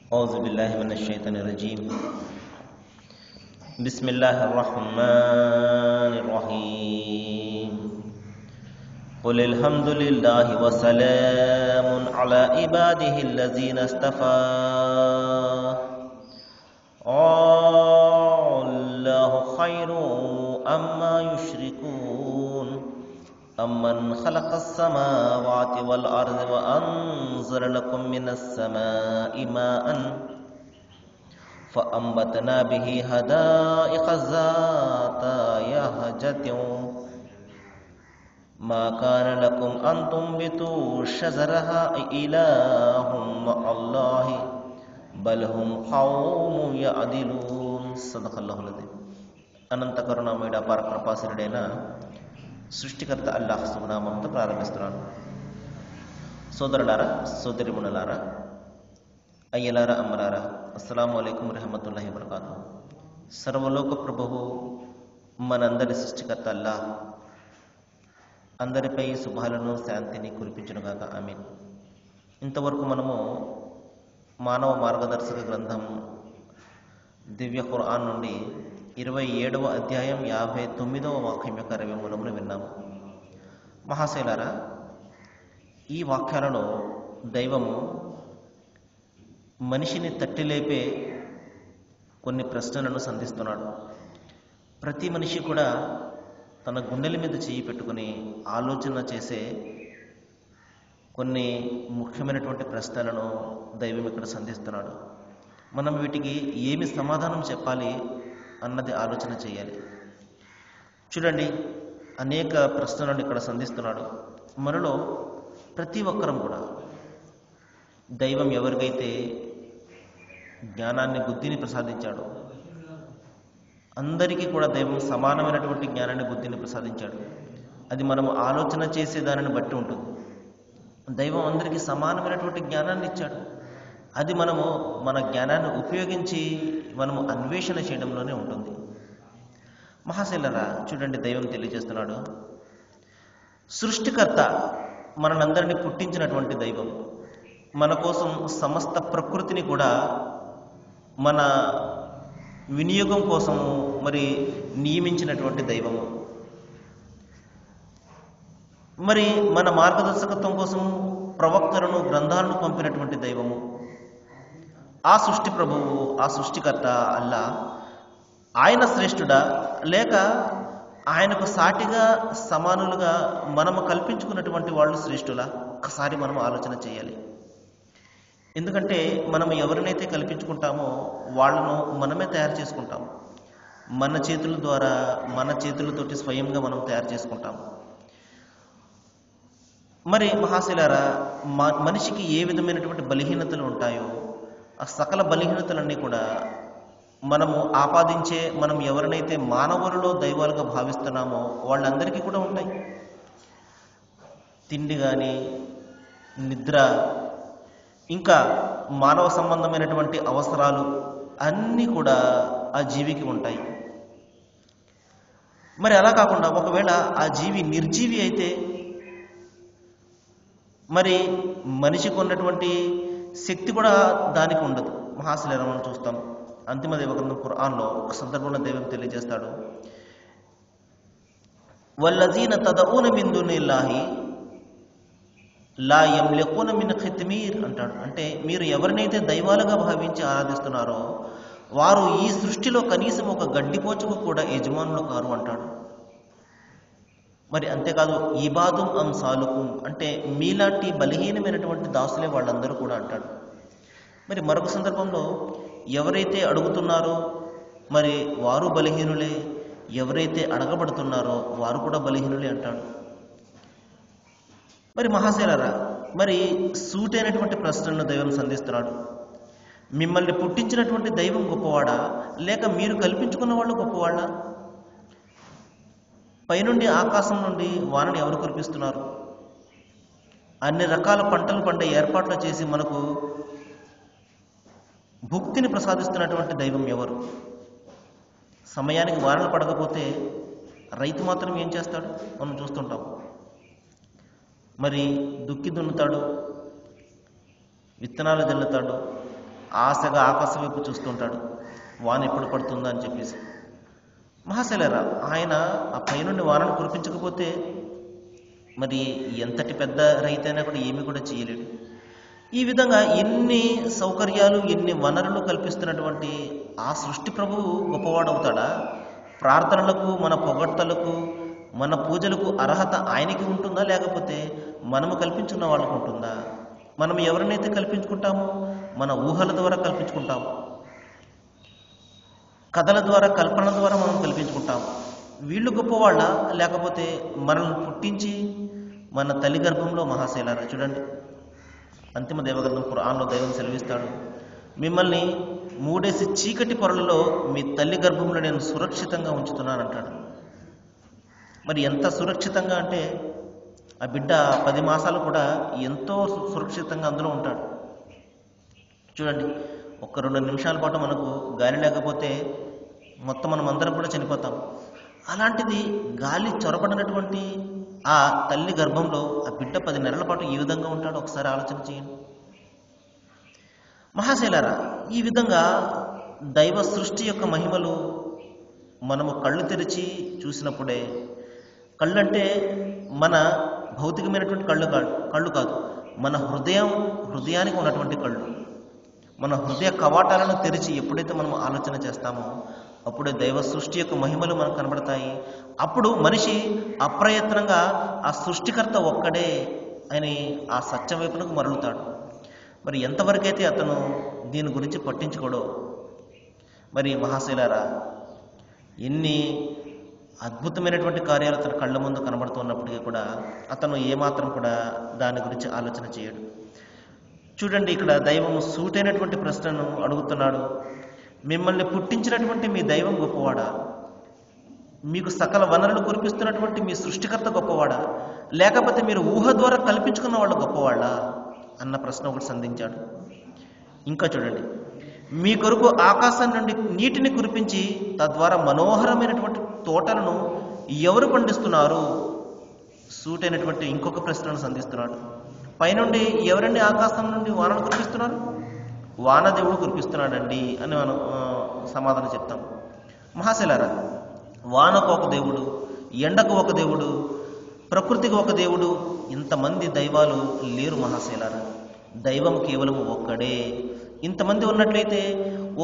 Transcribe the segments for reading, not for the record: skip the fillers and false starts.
أعوذ بالله من الشيطان الرجيم. بسم الله الرحمن الرحيم. قل الحمد لله وسلام على عباده الذين اصطفى. الله خير أما يشركون. أمن خلق السماوات والأرض وأنزل لكم من السماء ماء فأنبتنا به حدائق ذات بهجة ما كان لكم أن تنبتوا شجرها إله مع الله بل هم قوم يعدلون. صدق الله العظيم. అనంత కరుణామయుడ పరకృపాశీలుడైన సృష్టికర్త అల్లాహ్ శుభనామంతో ప్రారంభిస్తున్నాను. సోదరులారా, సోదరిమణులారా, అయ్యలారా, అమ్మలారా, అస్సలాము అలైకుం రహమతుల్లాహి వబరకాతుహు. సర్వలోక ప్రభువు మనందరి సృష్టికర్త అల్లాహ్ అందరిపై శుభాలను శాంతిని కురిపించునుగాక. ఆమీన్. ఇంతవరకు మనము మానవ మార్గదర్శక గ్రంథం దివ్య ఖురాన్ నుండి 27వ అధ్యాయం 59వ వాక్యం యొక్క రవిమూలమును విన్నాము. మహాశైలారా, ఈ వాక్యాలలో దైవము మనిషిని తట్టిలేపే కొన్ని ప్రశ్నలను సంధిస్తున్నాడు. ప్రతి మనిషి కూడా తన గుండెల మీద చేయి పెట్టుకుని ఆలోచన చేసే కొన్ని ముఖ్యమైనటువంటి ప్రశ్నలను దైవం ఇక్కడ సంధిస్తున్నాడు. మనం వీటికి ఏమి సమాధానం చెప్పాలి అన్నది ఆలోచన చేయాలి. చూడండి, అనేక ప్రశ్నలను ఇక్కడ సంధిస్తున్నాడు. మనలో ప్రతి ఒక్కరం కూడా దైవం ఎవరికైతే జ్ఞానాన్ని, బుద్ధిని ప్రసాదించాడో అందరికీ కూడా దైవం సమానమైనటువంటి జ్ఞానాన్ని, బుద్ధిని ప్రసాదించాడు. అది మనము ఆలోచన చేసే దానిని బట్టి ఉంటుంది. దైవం అందరికీ సమానమైనటువంటి జ్ఞానాన్ని ఇచ్చాడు. అది మనము మన జ్ఞానాన్ని ఉపయోగించి మనము అన్వేషణ చేయడంలోనే ఉంటుంది. మహాశైలరా, చూడండి, దైవం తెలియజేస్తున్నాడు. సృష్టికర్త మనందరినీ పుట్టించినటువంటి దైవం, మన కోసం సమస్త ప్రకృతిని కూడా మన వినియోగం కోసము మరి నియమించినటువంటి దైవము, మరి మన మార్గదర్శకత్వం కోసం ప్రవక్తలను, గ్రంథాలను పంపినటువంటి దైవము, ఆ సృష్టి ప్రభువు, ఆ సృష్టికర్త అల్లా ఆయన శ్రేష్ఠుడా లేక ఆయనకు సాటిగా సమానులుగా మనము కల్పించుకున్నటువంటి వాళ్ళు శ్రేష్ఠులా? ఒకసారి మనం ఆలోచన చేయాలి. ఎందుకంటే మనం ఎవరినైతే కల్పించుకుంటామో వాళ్ళను మనమే తయారు చేసుకుంటాము. మన చేతుల ద్వారా, మన చేతులతోటి స్వయంగా మనం తయారు చేసుకుంటాము. మరి మహాశిలారా, మనిషికి ఏ విధమైనటువంటి బలహీనతలు ఉంటాయో ఆ సకల బలహీనతలన్నీ కూడా మనము ఆపాదించే, మనం ఎవరినైతే మానవులలో దైవాలుగా భావిస్తున్నామో వాళ్ళందరికీ కూడా ఉంటాయి. తిండి కానీ, నిద్ర, ఇంకా మానవ సంబంధమైనటువంటి అవసరాలు అన్నీ కూడా ఆ జీవికి ఉంటాయి. మరి అలా కాకుండా ఒకవేళ ఆ జీవి నిర్జీవి అయితే మరి మనిషికి ఉన్నటువంటి శక్తి కూడా దానికి ఉండదు. మహాశిలారా, మనం చూస్తాం అంతిమ దైవ గ్రంథం ఖురాన్లో ఒక సందర్భంలో దైవం తెలియజేస్తాడు. వల్లజీన తదఊన మిన్ దునిల్లాహి లా యమ్లికున మిన్ ఖిత్మీర్ అంటాడు. అంటే మీరు ఎవరినైతే దైవాలుగా భావించి ఆరాధిస్తున్నారో వారు ఈ సృష్టిలో కనీసం ఒక గడ్డిపోచకు కూడా యజమానులు కారు అంటాడు. మరి అంతేకాదు, ఇబాదుం అంసాలుకుం అంటే మీలాంటి బలహీనమైనటువంటి దాసులే వాళ్ళందరూ కూడా అంటాడు. మరి మరొక సందర్భంలో ఎవరైతే అడుగుతున్నారో మరి వారు బలహీనులే, ఎవరైతే అడగబడుతున్నారో వారు కూడా బలహీనులే అంటాడు. మరి మహాశైలారా, మరి సూటైనటువంటి ప్రశ్నలను దైవం సంధిస్తున్నాడు. మిమ్మల్ని పుట్టించినటువంటి దైవం గొప్పవాడా లేక మీరు కల్పించుకున్న వాళ్ళు గొప్పవాళ్ళ? పైనుండి, ఆకాశం నుండి వానని ఎవరు కురిపిస్తున్నారు? అన్ని రకాల పంటలు పండే ఏర్పాట్లు చేసి మనకు భుక్తిని ప్రసాదిస్తున్నటువంటి దైవం ఎవరు? సమయానికి వానలు పడకపోతే రైతు మాత్రం ఏం చేస్తాడు మనం చూస్తుంటాం. మరి దుక్కి దున్నుతాడు, విత్తనాలు జల్లుతాడు, ఆశగా ఆకాశం వైపు చూస్తుంటాడు, వాన ఎప్పుడు పడుతుందా అని చెప్పేసి. మహాశైలరా, ఆయన ఆ పైనుండి వానను కురిపించకపోతే మరి ఎంతటి పెద్ద రైతైనా కూడా ఏమీ కూడా చేయలేడు. ఈ విధంగా ఎన్ని సౌకర్యాలు, ఎన్ని వనరులు కల్పిస్తున్నటువంటి ఆ సృష్టి ప్రభువు గొప్పవాడవుతాడా? ప్రార్థనలకు, మన పొగడ్తలకు, మన పూజలకు అర్హత ఆయనకి ఉంటుందా, లేకపోతే మనము కల్పించుకున్న వాళ్ళకు ఉంటుందా? మనం ఎవరినైతే కల్పించుకుంటామో మన ఊహల ద్వారా కల్పించుకుంటాము, కథల ద్వారా, కల్పన ద్వారా మనం కల్పించుకుంటాము. వీళ్ళు గొప్పవాళ్ళ, లేకపోతే మనల్ని పుట్టించి మన తల్లి గర్భంలో మహాశైలారా చూడండి, అంతిమ దేవగ్రంథం ఖురాన్లో దైవం సెలవిస్తాడు, మిమ్మల్ని మూడేసి చీకటి పొరలలో మీ తల్లి గర్భంలో నేను సురక్షితంగా ఉంచుతున్నానంటాడు. మరి ఎంత సురక్షితంగా అంటే ఆ బిడ్డ 10 మాసాలు కూడా ఎంతో సురక్షితంగా అందులో ఉంటాడు. చూడండి, ఒక్క 2 నిమిషాల పాటు మనకు గాలి లేకపోతే మొత్తం మనం అందరం కూడా చనిపోతాం. అలాంటిది గాలి చొరబడినటువంటి ఆ తల్లి గర్భంలో ఆ బిడ్డ 10 నెలల పాటు ఏ విధంగా ఉంటాడో ఒకసారి ఆలోచన చేయండి. మహాశైలారా, ఈ విధంగా దైవ సృష్టి యొక్క మహిమలు మనము కళ్ళు తెరిచి చూసినప్పుడే, కళ్ళు అంటే మన భౌతికమైనటువంటి కళ్ళు కాదు, మన హృదయానికి ఉన్నటువంటి కళ్ళు. మన హృదయ కవాటాలను తెరిచి ఎప్పుడైతే మనం ఆలోచన చేస్తామో అప్పుడే దైవ సృష్టి యొక్క మహిమలు మనకు కనబడతాయి. అప్పుడు మనిషి అప్రయత్నంగా ఆ సృష్టికర్త ఒక్కడే అని ఆ సత్యం వైపునకు మరలుతాడు. మరి ఎంతవరకైతే అతను దీని గురించి పట్టించుకోడో, మరి మహాశైలారా, ఎన్ని అద్భుతమైనటువంటి కార్యాలు తన కళ్ళ ముందు కనబడుతున్నప్పటికీ కూడా అతను ఏమాత్రం కూడా దాని గురించి ఆలోచన చేయడు. చూడండి, ఇక్కడ దైవము సూటైనటువంటి ప్రశ్నను అడుగుతున్నాడు. మిమ్మల్ని పుట్టించినటువంటి మీ దైవం గొప్పవాడా? మీకు సకల వనరులు కురిపిస్తున్నటువంటి మీ సృష్టికర్త గొప్పవాడా? లేకపోతే మీరు ఊహ ద్వారా కల్పించుకున్న వాళ్ళు గొప్పవాళ్ళా అన్న ప్రశ్న ఒకటి సంధించాడు. ఇంకా చూడండి, మీ కొరకు ఆకాశం నుండి నీటిని కురిపించి తద్వారా మనోహరమైనటువంటి తోటలను ఎవరు పండిస్తున్నారు? సూటైనటువంటి ఇంకొక ప్రశ్నను సంధిస్తున్నాడు. పైనుండి ఎవరండి ఆకాశం నుండి వానను కురిపిస్తున్నారు? వానదేవుడు కురిపిస్తున్నాడండి అని మనం సమాధానం చెప్తాం. మహాశైలారా, వానకు ఒక దేవుడు, ఎండకు ఒక దేవుడు, ప్రకృతికి ఒక దేవుడు, ఇంతమంది దైవాలు లేరు మహాశైలారా. దైవం కేవలం ఒక్కడే. ఇంతమంది ఉన్నట్లయితే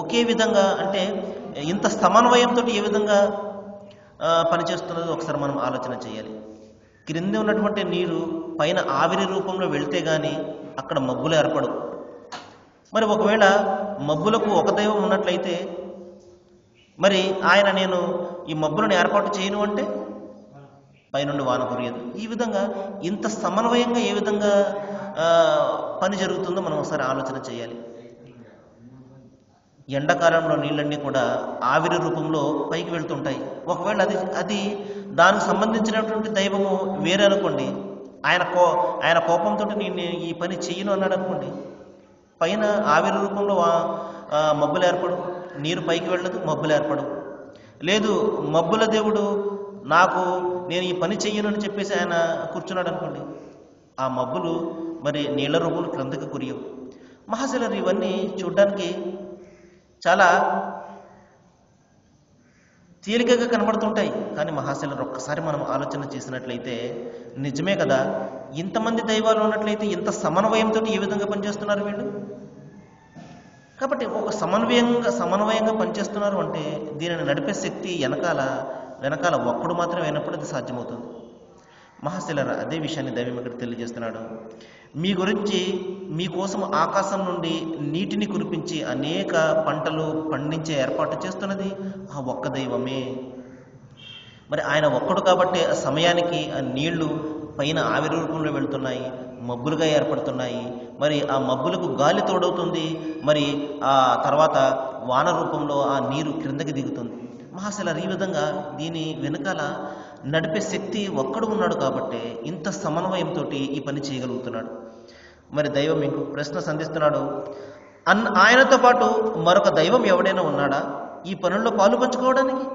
ఒకే విధంగా, అంటే ఇంత సమన్వయంతో ఏ విధంగా పనిచేస్తున్నదో ఒకసారి మనం ఆలోచన చేయాలి. క్రింద ఉన్నటువంటి నీరు పైన ఆవిరి రూపంలో వెళ్తే గాని అక్కడ మబ్బులు ఏర్పడవు. మరి ఒకవేళ మబ్బులకు ఒక దైవం ఉన్నట్లయితే మరి ఆయన నేను ఈ మబ్బులను ఏర్పాటు చేయను అంటే పైనుండి వాన కురియదు. ఈ విధంగా ఇంత సమన్వయంగా ఏ విధంగా పని జరుగుతుందో మనం ఒకసారి ఆలోచన చేయాలి. ఎండాకాలంలో నీళ్ళన్నీ కూడా ఆవిరి రూపంలో పైకి వెళ్తుంటాయి. ఒకవేళ అది దానికి సంబంధించినటువంటి దైవము వేరే అనుకోండి, ఆయన కోపంతో నేను ఈ పని చెయ్యను అన్నాడు అనుకోండి, పైన ఆవిరి రూపంలో మబ్బులు ఏర్పడు, నీరు పైకి వెళ్ళదు, మబ్బులు ఏర్పడవు. లేదు, మబ్బుల దేవుడు నేను ఈ పని చెయ్యను అని చెప్పేసి ఆయన కూర్చున్నాడు అనుకోండి, ఆ మబ్బులు మరి నీళ్ల రూపంలో క్రిందకి కురియవు. మహాశైలారు, ఇవన్నీ చూడ్డానికి చాలా తేలికగా కనబడుతుంటాయి. కానీ మహాశైలారు, ఒక్కసారి మనం ఆలోచన చేసినట్లయితే నిజమే కదా, ఇంతమంది దైవాలు ఉన్నట్లయితే ఇంత సమన్వయంతో ఏ విధంగా పనిచేస్తున్నారు వీళ్ళు? కాబట్టి ఒక సమన్వయంగా పనిచేస్తున్నారు అంటే దీనిని నడిపే శక్తి వెనకాల ఒక్కడు మాత్రమే అయినప్పుడు అది సాధ్యమవుతుంది. మహాశైలారా, అదే విషయాన్ని దైవం ఇక్కడ తెలియజేస్తున్నాడు. మీకోసం ఆకాశం నుండి నీటిని కురిపించి అనేక పంటలు పండించే ఏర్పాటు చేస్తున్నది ఆ ఒక్క దైవమే. మరి ఆయన ఒక్కడు కాబట్టి ఆ సమయానికి ఆ నీళ్లు పైన ఆవిరి రూపంలో వెళ్తున్నాయి, మబ్బులుగా ఏర్పడుతున్నాయి. మరి ఆ మబ్బులకు గాలి తోడవుతుంది, మరి ఆ తర్వాత వాన రూపంలో ఆ నీరు క్రిందకి దిగుతుంది. మహాశైలారు, ఈ విధంగా దీని వెనకాల నడిపే శక్తి ఒక్కడు ఉన్నాడు కాబట్టి ఇంత సమన్వయంతో ఈ పని చేయగలుగుతున్నాడు. మరి దైవం మీకు ప్రశ్న సంధిస్తున్నాడు, ఆయనతో పాటు మరొక దైవం ఎవడైనా ఉన్నాడా ఈ పనుల్లో పాలు పంచుకోవడానికి?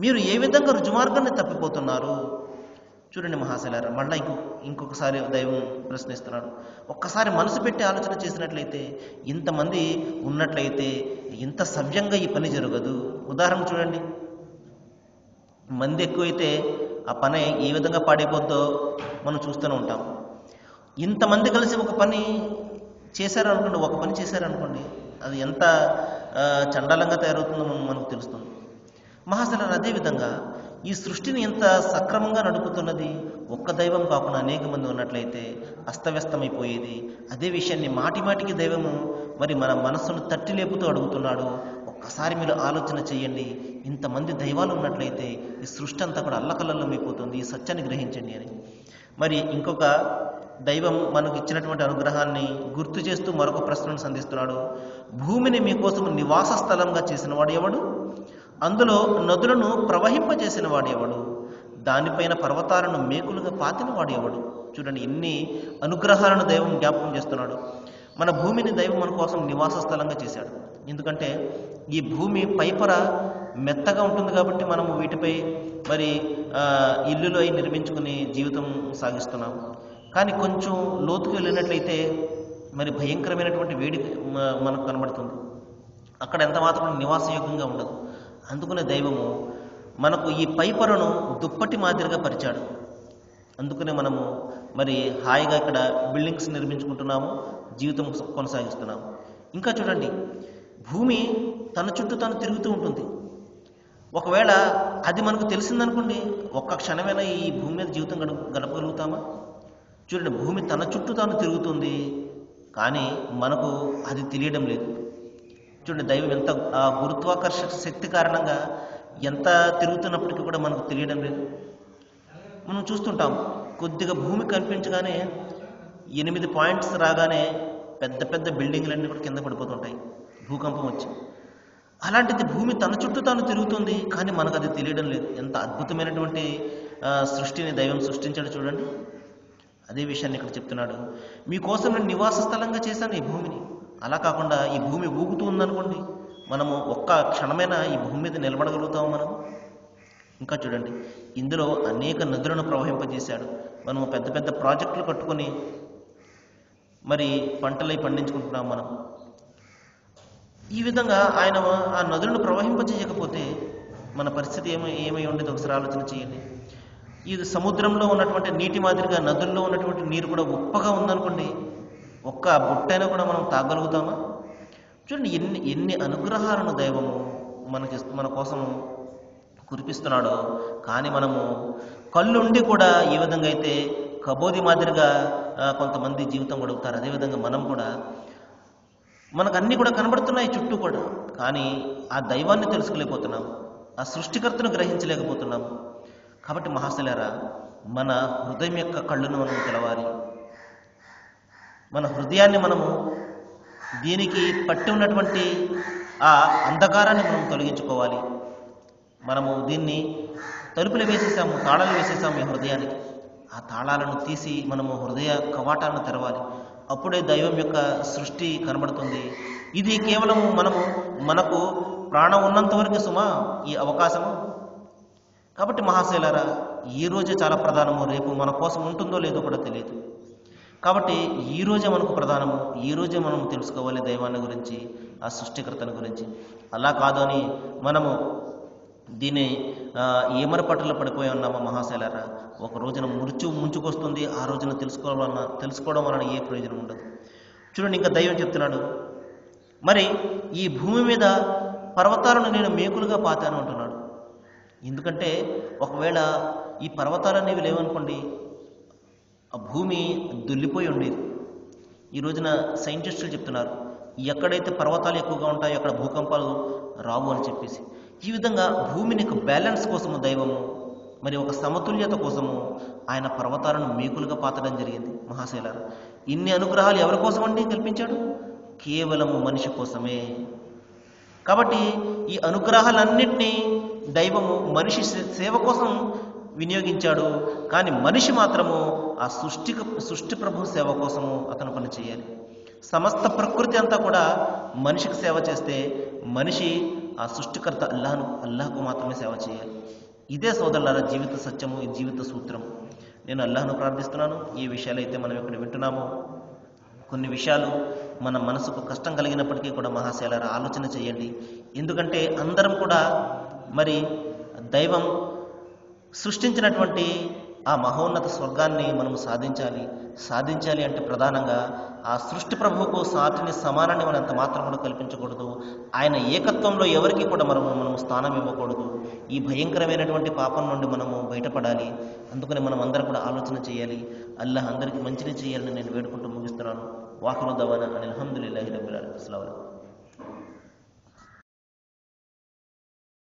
మీరు ఏ విధంగా రుజుమార్గాన్ని తప్పిపోతున్నారు? చూడండి మహాశైలారా, మళ్ళీ ఇంకొకసారి దైవం ప్రశ్నిస్తున్నాడు. ఒక్కసారి మనసు పెట్టి ఆలోచన చేసినట్లయితే, ఇంతమంది ఉన్నట్లయితే ఇంత సవ్యంగా ఈ పని జరగదు. ఉదాహరణ చూడండి, మంది ఎక్కువైతే ఆ పని ఏ విధంగా పాడైపోద్దో మనం చూస్తూనే ఉంటాం. ఇంతమంది కలిసి ఒక పని చేశారనుకోండి, ఒక పని చేశారనుకోండి, అది ఎంత చండాలంగా తయారవుతుందో మనకు తెలుస్తుంది. మహాశైలారా, అదేవిధంగా ఈ సృష్టిని ఎంత సక్రమంగా నడుపుతున్నది ఒక్క దైవం కాకుండా అనేక మంది ఉన్నట్లయితే అస్తవ్యస్తమైపోయేది. అదే విషయాన్ని మాటిమాటికి దైవము మరి మన మనస్సును తట్టి లేపుతూ అడుగుతున్నాడు. ఒక్కసారి మీరు ఆలోచన చేయండి, ఇంతమంది దైవాలు ఉన్నట్లయితే ఈ సృష్టి అంతా కూడా అల్లకల్లోలమైపోతుంది, ఈ సత్యాన్ని గ్రహించండి అని. మరి ఇంకొక దైవం మనకు ఇచ్చినటువంటి అనుగ్రహాన్ని గుర్తు చేస్తూ మరొక ప్రశ్నను సంధిస్తున్నాడు. భూమిని మీకోసం నివాస స్థలంగా చేసిన వాడు ఎవడు? అందులో నదులను ప్రవహింపజేసిన వాడు ఎవడు? దానిపైన పర్వతాలను మేకులుగా పాతిన వాడు ఎవడు? చూడండి, ఎన్ని అనుగ్రహాలను దైవం జ్ఞాపకం చేస్తున్నాడు. మన భూమిని దైవం మన కోసం నివాస స్థలంగా చేశాడు. ఎందుకంటే ఈ భూమి పైపొర మెత్తగా ఉంటుంది కాబట్టి మనము వీటిపై మరి ఇల్లులు అయి నిర్మించుకుని జీవితం సాగిస్తున్నాం. కానీ కొంచెం లోతుకు వెళ్ళినట్లయితే మరి భయంకరమైనటువంటి వేడి మనకు కనబడుతుంది. అక్కడ ఎంత మాత్రం నివాసయోగ్యంగా ఉండదు. అందుకనే దైవము మనకు ఈ పైపొరను దుప్పటి మాదిరిగా పరిచాడు. అందుకనే మనము మరి హాయిగా ఇక్కడ బిల్డింగ్స్ నిర్మించుకుంటున్నాము, జీవితం కొనసాగిస్తున్నాము. ఇంకా చూడండి, భూమి తన చుట్టూ తను తిరుగుతూ ఉంటుంది. ఒకవేళ అది మనకు తెలిసిందనుకోండి, ఒక్క క్షణమైనా ఈ భూమి మీద జీవితం గడపగలుగుతామా? చూడండి, భూమి తన చుట్టూ తాను తిరుగుతుంది, కానీ మనకు అది తెలియడం లేదు. చూడండి, దైవం ఎంత గురుత్వాకర్షణ శక్తి కారణంగా ఎంత తిరుగుతున్నప్పటికీ కూడా మనకు తెలియడం లేదు. మనం చూస్తుంటాం, కొద్దిగా భూమి కనిపించగానే 8 పాయింట్స్ రాగానే పెద్ద పెద్ద బిల్డింగ్లన్నీ కూడా కింద పడిపోతుంటాయి భూకంపం వచ్చి. అలాంటిది భూమి తన చుట్టూ తాను తిరుగుతుంది, కానీ మనకు అది తెలియడం లేదు. ఎంత అద్భుతమైనటువంటి సృష్టిని దైవం సృష్టించాడు చూడండి. అదే విషయాన్ని ఇక్కడ చెప్తున్నాడు. మీకోసం నేను నివాస స్థలంగా చేశాను ఈ భూమిని. అలా కాకుండా ఈ భూమి ఊగుతూ ఉందనుకోండి, మనము ఒక్క క్షణమైనా ఈ భూమి మీద నిలబడగలుగుతాము మనం? ఇంకా చూడండి, ఇందులో అనేక నదులను ప్రవహింపజేశాడు. మనము పెద్ద పెద్ద ప్రాజెక్టులు కట్టుకొని మరి పంటలై పండించుకుంటున్నాం మనం. ఈ విధంగా ఆయన ఆ నదులను ప్రవహింపజేయకపోతే మన పరిస్థితి ఏమై ఉండేది ఒకసారి ఆలోచన చేయండి. ఇది సముద్రంలో ఉన్నటువంటి నీటి మాదిరిగా నదుల్లో ఉన్నటువంటి నీరు కూడా ఉప్పగా ఉందనుకోండి, ఒక్క బుట్టైనా కూడా మనం తాగలుగుతామా? చూడండి, ఎన్ని అనుగ్రహాలను దైవము మన కోసం కురిపిస్తున్నాడో. కానీ మనము కళ్ళుండి కూడా ఏ విధంగా అయితే కబోది మాదిరిగా కొంతమంది జీవితం గడుపుతారు, అదేవిధంగా మనం కూడా మనకు అన్నీ కూడా కనబడుతున్నాయి చుట్టూ కూడా, కానీ ఆ దైవాన్ని తెలుసుకోలేకపోతున్నాం, ఆ సృష్టికర్తను గ్రహించలేకపోతున్నాం. కాబట్టి మహాశైలారా, మన హృదయం యొక్క కళ్ళును మనం తెలవాలి. మన హృదయాన్ని మనము దీనికి పట్టి ఉన్నటువంటి ఆ అంధకారాన్ని మనం తొలగించుకోవాలి. మనము దీన్ని తలుపులు వేసేసాము, తాళాలు వేసేసాము ఈ హృదయానికి. ఆ తాళాలను తీసి మనము హృదయ కవాటాలను తెరవాలి. అప్పుడే దైవం యొక్క సృష్టి కనబడుతుంది. ఇది కేవలం మనకు ప్రాణం ఉన్నంత వరకు సుమా ఈ అవకాశము. కాబట్టి మహాశైలారా, ఈ రోజే చాలా ప్రధానము. రేపు మన కోసం ఉంటుందో లేదో కూడా తెలియదు. కాబట్టి ఈ రోజే మనకు ప్రధానము. ఈ రోజే మనం తెలుసుకోవాలి దైవాన్ని గురించి, ఆ సృష్టికర్తని గురించి. అలా కాదు అని మనము దీన్ని ఏమరపట్టులో పడిపోయి ఉన్నామా మహాశైలారా? ఒక రోజున ముంచుకొస్తుంది, ఆ రోజున తెలుసుకోవడం వలన ఏ ప్రయోజనం ఉండదు. చూడండి, ఇంకా దైవం చెప్తున్నాడు, మరి ఈ భూమి మీద పర్వతాలను నేను మేకులుగా పాతాను అంటున్నాడు. ఎందుకంటే ఒకవేళ ఈ పర్వతాలు అనేవి లేవనుకోండి, ఆ భూమి దుల్లిపోయి ఉండేది. ఈ రోజున సైంటిస్టులు చెప్తున్నారు, ఎక్కడైతే పర్వతాలు ఎక్కువగా ఉంటాయో అక్కడ భూకంపాలు రావు అని చెప్పేసి. ఈ విధంగా భూమిని ఒక బ్యాలెన్స్ కోసము దైవము, మరి ఒక సమతుల్యత కోసము ఆయన పర్వతాలను మేకులుగా పాతడం జరిగింది. మహాశైలారు, ఇన్ని అనుగ్రహాలు ఎవరి కోసం అండి కల్పించాడు? కేవలము మనిషి కోసమే. కాబట్టి ఈ అనుగ్రహాలన్నింటినీ దైవము మనిషి సేవ కోసం వినియోగించాడు. కానీ మనిషి మాత్రము ఆ సృష్టి ప్రభు సేవ కోసము అతను పని చేయాలి. సమస్త ప్రకృతి అంతా కూడా మనిషికి సేవ చేస్తే మనిషి ఆ సృష్టికర్త అల్లాహకు మాత్రమే సేవ చేయాలి. ఇదే సోదరులారా జీవిత సత్యము, ఈ జీవిత సూత్రం. నేను అల్లాహ్ను ప్రార్థిస్తున్నాను, ఈ విషయాలు అయితే మనం ఇక్కడ వింటున్నామో కొన్ని విషయాలు మన మనసుకు కష్టం కలిగినప్పటికీ కూడా మహాశయాలారా ఆలోచన చేయండి. ఎందుకంటే అందరం కూడా మరి దైవం సృష్టించినటువంటి ఆ మహోన్నత స్వర్గాన్ని మనం సాధించాలి అంటే ప్రధానంగా ఆ సృష్టి ప్రభువుకు సాటిని సమానాన్ని మనం అంత మాత్రం కూడా కల్పించకూడదు. ఆయన ఏకత్వంలో ఎవరికి కూడా మనము స్థానం ఇవ్వకూడదు. ఈ భయంకరమైనటువంటి పాపం నుండి మనము బయటపడాలి. అందుకని మనం అందరం కూడా ఆలోచన చేయాలి. అల్లాహ్ అందరికీ మంచిని చేయాలని నేను వేడుకుంటూ ముగిస్తున్నాను. వాఖిరు దవానా అనిల్ హమ్దులిల్లాహి రబ్బిల్ ఆలమీన్. అస్సలాము అలైకుం.